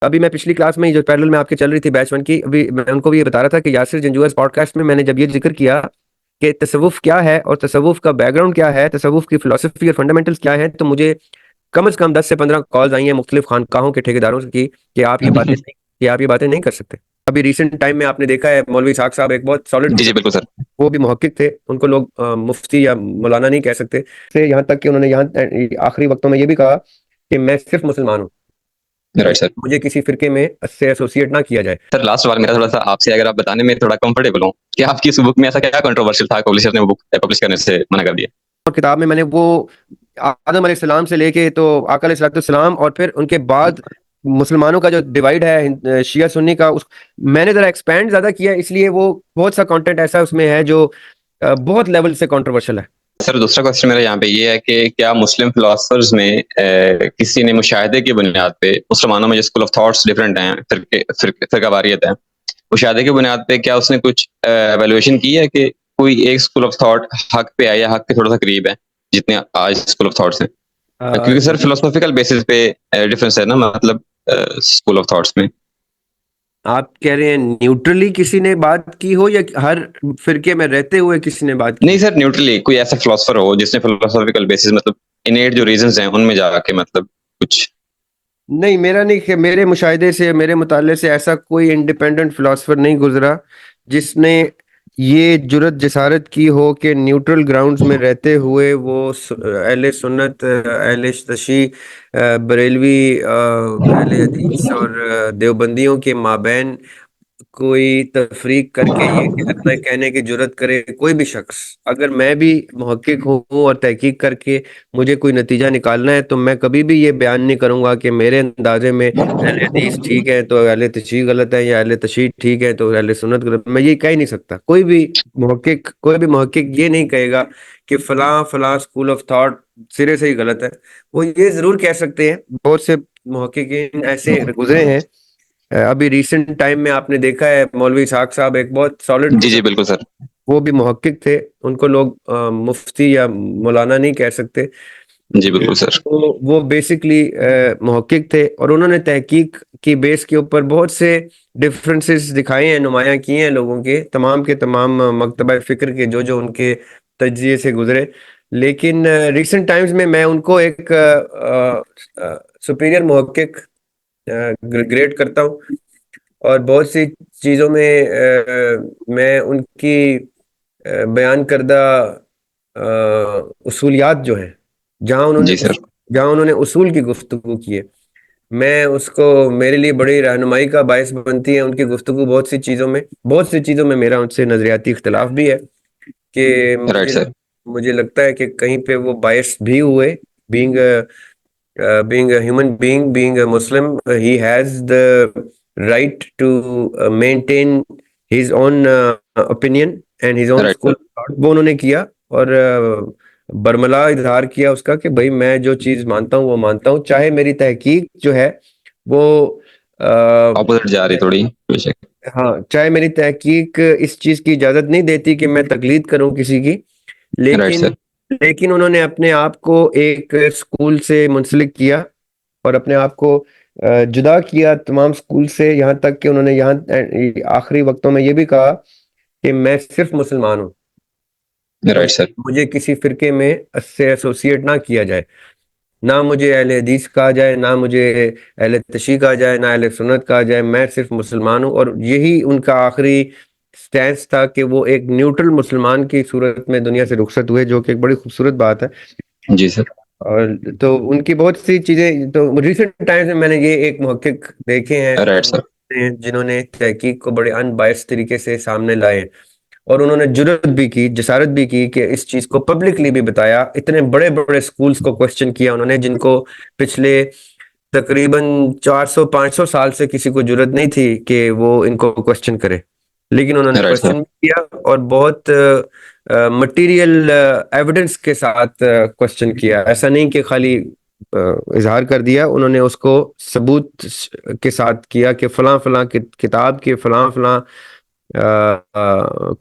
अभी मैं पिछली क्लास में जो पैरेलल में आपके चल रही थी बैच 1 की, अभी मैं उनको भी ये बता रहा था कि यासिर जंजूअर पॉडकास्ट में मैंने जब ये जिक्र किया कि तसव्वुफ क्या है और तसव्वुफ का बैकग्राउंड क्या है, तसव्वुफ की फिलोसफी और फंडामेंटल्स क्या है, तो मुझे कम से कम 10 से 15 कॉल्स आई हैं मुख्तलिफ खानकाहों के ठेकेदारों से कि आप ये बातें नहीं कर सकते। अभी रिसेंट टाइम में आपने देखा है मौलवी इसहाक साहब एक बहुत सॉलिड जी जी किस्म, बिल्कुल सर। वो भी मुहक्किक थे, उनको लोग मुफ्ती या मौलाना नहीं कह सकते, से यहाँ तक कि उन्होंने यहाँ आखिरी वक्तों में ये भी कहा कि मैं सिर्फ मुसलमान हूँ, राइट सर। मुझे किसी फिरके में से एसोसिएट ना किया जाए। सर लास्ट सवाल मेरा थोड़ा सा आपसे, अगर आप बताने में थोड़ा कंफर्टेबल हो कि आपकी इस बुक में ऐसा क्या कंट्रोवर्शियल था, पब्लिशर ने वो बुक पब्लिश करने से मना कर दिया? और किताब में मैंने वो आदम अलैहिस्सलाम से लेके तो आका अलैहिस्सलाम और फिर उनके बाद मुसलमानों का जो डिवाइड है शिया सुन्नी का, उस मैंने जरा एक्सपैंड ज्यादा किया, इसलिए वो बहुत सा कंटेंट ऐसा उसमें है जो बहुत लेवल से कंट्रोवर्शियल है। सर दूसरा क्वेश्चन मेरा यहाँ पे ये है कि क्या मुस्लिम फिलोसफर्स में किसी ने मुशाहिदे की बुनियाद पे, मुसलमानों में जो स्कूल ऑफ थॉट्स डिफरेंट हैं, फिरकावारियत है, मुशाहिदे की बुनियाद पे क्या उसने कुछ एवेल्युएशन की है कि कोई एक स्कूल ऑफ थॉट हक पे है या हक के थोड़ा सा करीब है जितने आज स्कूल ऑफ थॉट्स हैं? क्योंकि सर फिलोसॉफिकल बेसिस पे डिफरेंस है ना, मतलब स्कूल ऑफ थॉट्स में। आप कह रहे हैं न्यूट्रली किसी ने बात की हो या हर फिरके में रहते हुए किसी ने बात की नहीं हो? सर, न्यूट्रली कोई ऐसा फिलोसफर हो जिसने फिलोसॉफिकल बेसिस, मतलब इनेट जो रीजंस हैं उनमें जाके मतलब कुछ। नहीं, मेरा नहीं, मेरे मुशाहिदे से, मेरे मुताले से ऐसा कोई इंडिपेंडेंट फिलोसफर नहीं गुजरा जिसने ये जुरत जसारत की हो कि न्यूट्रल ग्राउंड्स में रहते हुए वो अहले सुन्नत, अहले तशी, बरेलवी, अहले हदीस और देवबंदियों के माबैन कोई तफरीक करके ये कहना कहने की जुर्रत करे कोई भी शख्स। अगर मैं भी मुहक्किक हूँ और तहकीक करके मुझे कोई नतीजा निकालना है, तो मैं कभी भी ये बयान नहीं करूंगा कि मेरे अंदाजे में अहले हदीस ठीक है तो अहले तशरीह गलत है, या अहले तशरीह ठीक है तो अहले सुन्नत गलत। मैं ये कह ही नहीं सकता। कोई भी मुहक्किक ये नहीं कहेगा कि फलां फलां स्कूल ऑफ थॉट सिरे से ही गलत है। वो ये जरूर कह सकते हैं, बहुत से मुहक्किकीन ऐसे गुजरे हैं। अभी रिसेंट टाइम में आपने देखा है मौलवी इसहाक साहब एक बहुत सॉलिड जी किस्म, जी बिल्कुल सर। वो भी मुहक्किक थे, उनको लोग मुफ्ती या मौलाना नहीं कह सकते। जी बिल्कुल सर। तो वो बेसिकली मुहक्किक थे और उन्होंने तहकीक की बेस के ऊपर बहुत से डिफरेंसेस दिखाए हैं, नुमायां किए हैं लोगों के तमाम मकतबा फिक्र के जो जो उनके तजिए से गुजरे। लेकिन रिसेंट टाइम्स में मैं उनको एक सुपीरियर मुहक्किक ग्रेड करता हूँ। और बहुत सी चीज़ों में मैं उनकी बयान करदा उसूलियात जो हैं, जी सर। जहाँ उन्होंने उसूल की गुफ्तगू की है, मैं उसको, मेरे लिए बड़ी रहनुमाई का बायस बनती है उनकी गुफ्तगू। बहुत सी चीज़ों में मेरा उनसे नजरियाती इख्तलाफ भी है कि राइट सर। मुझे लगता है कि कहीं पे वो बायस भी हुए। Being being a human being, being a Muslim, he has the right to maintain his own opinion and his own right school sir. of thought। वो उन्होंने किया और बरमला इजहार किया उसका कि भाई मैं जो चीज मानता हूँ वो मानता हूँ, चाहे मेरी तहकीक जो है वो ऑपोजिट जा रही थोड़ी बेशक। हाँ, चाहे मेरी तहकीक इस चीज की इजाजत नहीं देती कि मैं तकलीद करूं किसी की। राइट लेकिन सर। लेकिन उन्होंने अपने आप को एक स्कूल से मुंसलिक किया और अपने आप को जुदा किया तमाम स्कूल से, यहाँ तक कि उन्होंने यहाँ आखिरी वक्तों में ये भी कहा कि मैं सिर्फ मुसलमान हूँ, राइट सर। मुझे किसी फिरके में से एसोसिएट ना किया जाए, ना मुझे अहले हदीस कहा जाए, ना मुझे अहले तशरीह कहा जाए, ना अहले सुन्नत कहा जाए, मैं सिर्फ मुसलमान हूँ। और यही उनका आखिरी स्टैंस था कि वो एक न्यूट्रल मुसलमान की सूरत में दुनिया से रुखसत हुए, जो कि एक बड़ी खूबसूरत बात है। जी सर। और तो उनकी बहुत सी चीजें, तो रिसेंट टाइम्स में मैंने ये एक मुहक्किक देखे राइट सर। हैं जिन्होंने तहकीक को बड़े अनबायस्ड तरीके से सामने लाए और उन्होंने जुर्रत भी की, जसारत भी की कि इस चीज को पब्लिकली भी बताया। इतने बड़े बड़े स्कूल्स को क्वेश्चन किया उन्होंने, जिनको पिछले तकरीबन 400-500 साल से किसी को जुर्रत नहीं थी कि वो इनको क्वेश्चन करे। लेकिन उन्होंने राइट सर। क्वेश्चन किया और बहुत मटेरियल एविडेंस के साथ क्वेश्चन किया। ऐसा नहीं कि खाली इजहार कर दिया, उन्होंने उसको सबूत के साथ किया कि फलां फलां किताब के फलां फलां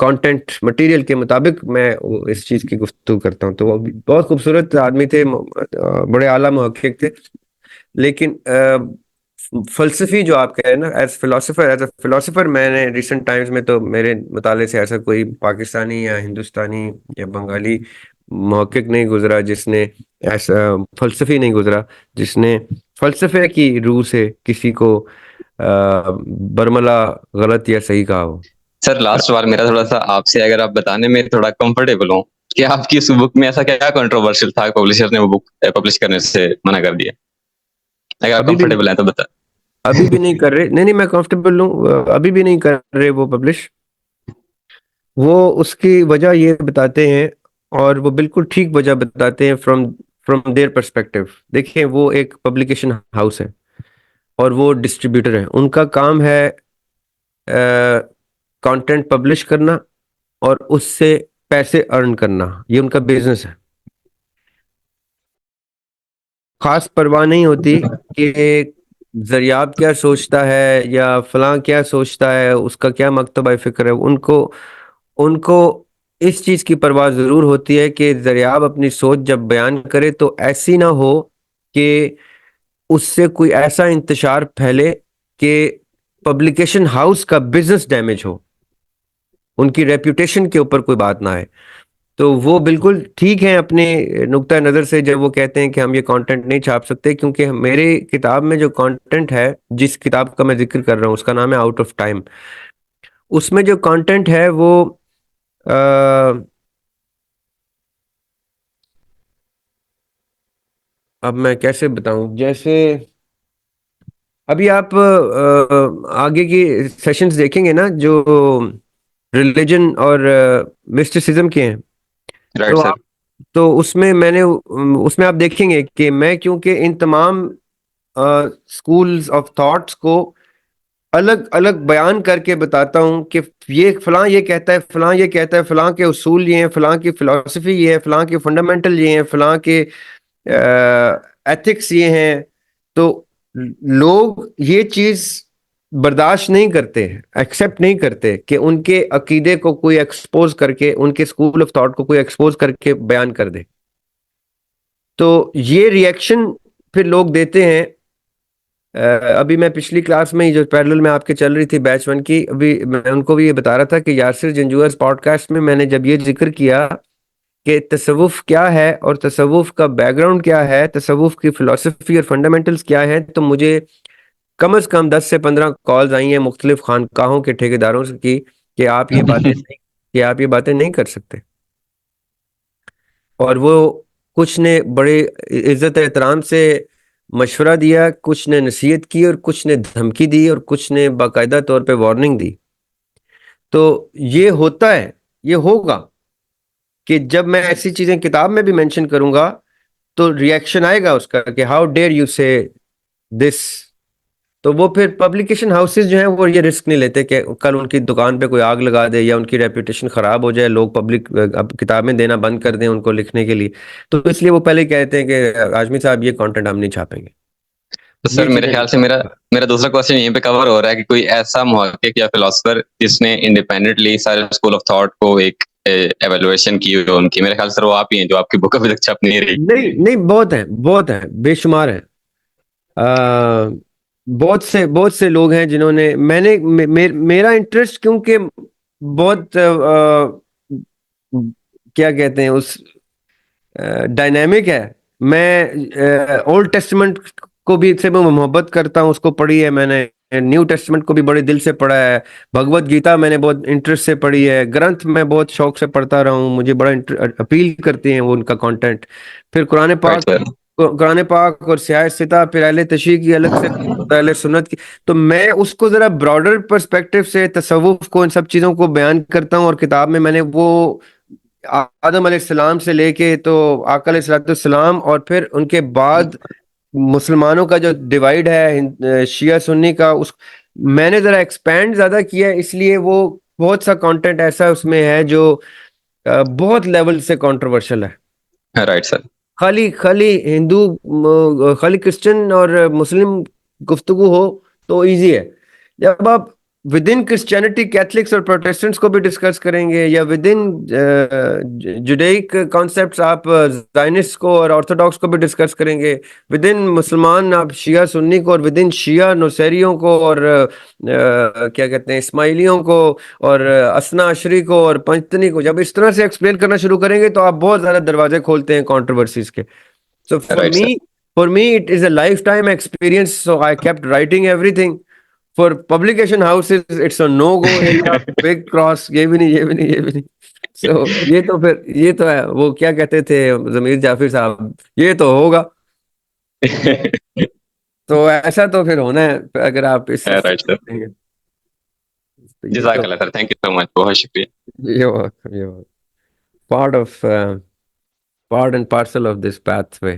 कंटेंट मटेरियल के मुताबिक मैं इस चीज की गुफ्तगू करता हूँ। तो वो बहुत खूबसूरत आदमी थे, बड़े आला मुहक्किक थे। लेकिन फलसफी जो आप कह रहे हैं ना, एज अ फिलोसोफर मैंने रिसेंट टाइम्स में, तो मेरे मुताले से ऐसा कोई पाकिस्तानी या हिंदुस्तानी या बंगाली महक्किक नहीं गुजरा जिसने ऐसा फलसफी नहीं गुजरा जिसने फलसफे की रूह से किसी को बरमला गलत या सही कहा हो। सर लास्ट सवाल मेरा थोड़ा सा आपसे, अगर आप बताने में थोड़ा कंफर्टेबल हो कि आपकी उस बुक में ऐसा क्या कंट्रोवर्शियल था, पब्लिशर ने वो बुक पब्लिश करने से मना कर दिया? अगर आप अभी भी कंफर्टेबल हैं तो बता। अभी भी नहीं कर रहे, नहीं नहीं, मैं कंफर्टेबल हूँ, अभी भी नहीं कर रहे वो पब्लिश। वो उसकी वजह ये बताते हैं, और वो बिल्कुल ठीक वजह बताते हैं फ्रॉम फ्रॉम देयर पर्सपेक्टिव। देखिए, वो एक पब्लिकेशन हाउस है और वो डिस्ट्रीब्यूटर है, उनका काम है कंटेंट पब्लिश करना और उससे पैसे अर्न करना, ये उनका बिजनेस है। खास परवाह नहीं होती कि जरियाब क्या सोचता है या फलां क्या सोचता है, उसका क्या मकतबा फिक्र है। उनको उनको इस चीज की परवाह जरूर होती है कि दरियाब अपनी सोच जब बयान करे तो ऐसी ना हो कि उससे कोई ऐसा इंतशार फैले कि पब्लिकेशन हाउस का बिजनेस डैमेज हो, उनकी रेपुटेशन के ऊपर कोई बात ना आए। तो वो बिल्कुल ठीक है अपने नुक्ता नज़र से जब वो कहते हैं कि हम ये कंटेंट नहीं छाप सकते, क्योंकि मेरे किताब में जो कंटेंट है, जिस किताब का मैं जिक्र कर रहा हूँ उसका नाम है आउट ऑफ टाइम। उसमें जो कंटेंट है वो अ, अब मैं कैसे बताऊं, जैसे अभी आप आगे की सेशंस देखेंगे ना जो रिलीजन और मिस्टिसिज्म के हैं, राइट तो सर। आप, तो उसमें आप देखेंगे कि मैं क्योंकि इन तमाम स्कूल्स ऑफ थॉट्स को अलग अलग बयान करके बताता हूं कि ये फलां ये कहता है, फलां ये कहता है, फलां के उसूल ये हैं, फलां की फिलॉसफी ये है, फलां के फंडामेंटल ये हैं, फलां के एथिक्स ये हैं। तो लोग ये चीज बर्दाश्त नहीं करते, एक्सेप्ट नहीं करते कि उनके अकीदे को कोई एक्सपोज करके, उनके स्कूल ऑफ थॉट को कोई एक्सपोज करके बयान कर दे। तो ये रिएक्शन फिर लोग देते हैं। अभी मैं पिछली क्लास में ही जो पैरेलल में आपके चल रही थी बैच वन की, अभी मैं उनको भी ये बता रहा था कि यासिर जंजूअर पॉडकास्ट में मैंने जब ये जिक्र किया कि तसव्वुफ क्या है और तसव्वुफ का बैकग्राउंड क्या है, तसव्वुफ की फिलॉसफी और फंडामेंटल्स क्या है, तो मुझे कम से कम 10 से 15 कॉल्स आई हैं मुख्तलिफ खानकाहों के ठेकेदारों से की कि आप ये बातें नहीं, कि आप ये बातें नहीं कर सकते। और वो कुछ ने बड़े इज्जत एहतराम से मशवरा दिया, कुछ ने नसीहत की और कुछ ने धमकी दी और कुछ ने बाकायदा तौर पे वार्निंग दी। तो ये होता है, ये होगा कि जब मैं ऐसी चीजें किताब में भी मेंशन करूंगा तो रिएक्शन आएगा उसका कि हाउ डेयर यू से दिस। तो वो फिर पब्लिकेशन हाउसेस जो हैं वो ये रिस्क नहीं लेते कि कल उनकी दुकान पे कोई आग लगा दे या उनकी रेपुटेशन खराब हो जाए, लोग पब्लिक अब किताबें देना बंद कर दें उनको लिखने के लिए। तो इसलिए वो पहले ही कहते हैं कि आजमी साहब ये कंटेंट हम नहीं छापेंगे। तो ये सर मेरे चीजें ख्याल से मेरा नहीं। मेरा दूसरा क्वेश्चन यहीं पे कवर हो रहा है कि कोई ऐसा मुहक्किक या फिलोसफर जिसने इंडिपेंडेंटली सारे स्कूल ऑफ थॉट को एक एवेलुएशन की हो उनकी, मेरे ख्याल से सर वो आप ही हैं जो आपकी बुक अभी तक छप नहीं रही। नहीं नहीं, बहुत है, बहुत है, बेशुमार है। आ, बहुत से लोग हैं जिन्होंने मेरा इंटरेस्ट क्योंकि बहुत क्या कहते हैं उस डायनेमिक है। मैं ओल्ड टेस्टमेंट को भी से मैं मोहब्बत करता हूँ, उसको पढ़ी है मैंने। न्यू टेस्टमेंट को भी बड़े दिल से पढ़ा है। भगवत गीता मैंने बहुत इंटरेस्ट से पढ़ी है। ग्रंथ मैं बहुत शौक से पढ़ता रहा हूँ, मुझे बड़ा अपील करते हैं वो उनका कंटेंट। फिर राइट सर। कुरान पाक और सियाह सिता, फिर अहले तशरीह की अलग से, अहले सुन्नत की। तो मैं उसको जरा ब्रॉडर पर्सपेक्टिव से तसव्वुफ को, इन सब चीजों को बयान करता हूँ। और किताब में मैंने वो आदम अलैहिस्सलाम से लेके तो आका अलैहिस्सलाम और फिर उनके बाद मुसलमानों का जो डिवाइड है शिया सुन्नी का, उस मैंने जरा एक्सपैंड ज्यादा किया है, इसलिए वो बहुत सा कंटेंट ऐसा उसमें है जो बहुत लेवल से कंट्रोवर्शियल है। Right sir. खाली खाली खाली क्रिश्चियन और मुस्लिम गुफ्तगू हो तो इजी है। जब आप विद इन क्रिश्चियनिटी कैथलिक्स और प्रोटेस्टेंट्स को भी डिस्कस करेंगे, या विद इन जुडाइक कॉन्सेप्ट्स आप जायनिस्ट को और ऑर्थोडॉक्स को भी डिस्कस करेंगे, विद इन मुसलमान आप शिया सुन्नी को, और विद इन शिया नौसेरियों को, और क्या कहते हैं इस्माइलियों को, और असना अशरी को, और पंचतनी को। जब इस तरह से एक्सप्लेन करना शुरू करेंगे तो आप बहुत ज्यादा दरवाजे खोलते हैं कंट्रोवर्सीज के। So right sir. for me it is a lifetime experience, so I kept writing everything. For publication houses it's a no go area, big cross, ये भी नहीं, ये भी नहीं, ये भी नहीं। so ये तो फिर ये तो है, वो क्या कहते थे जमीर जाफिर साहब, ये तो होगा। तो ऐसा तो फिर होना है अगर आप इस राइट सर। करेंगे। तो ये तो जज़ाकल्लाह sir, thank you so much, बहुत शुक्रिया। ये part of part and parcel of this pathway.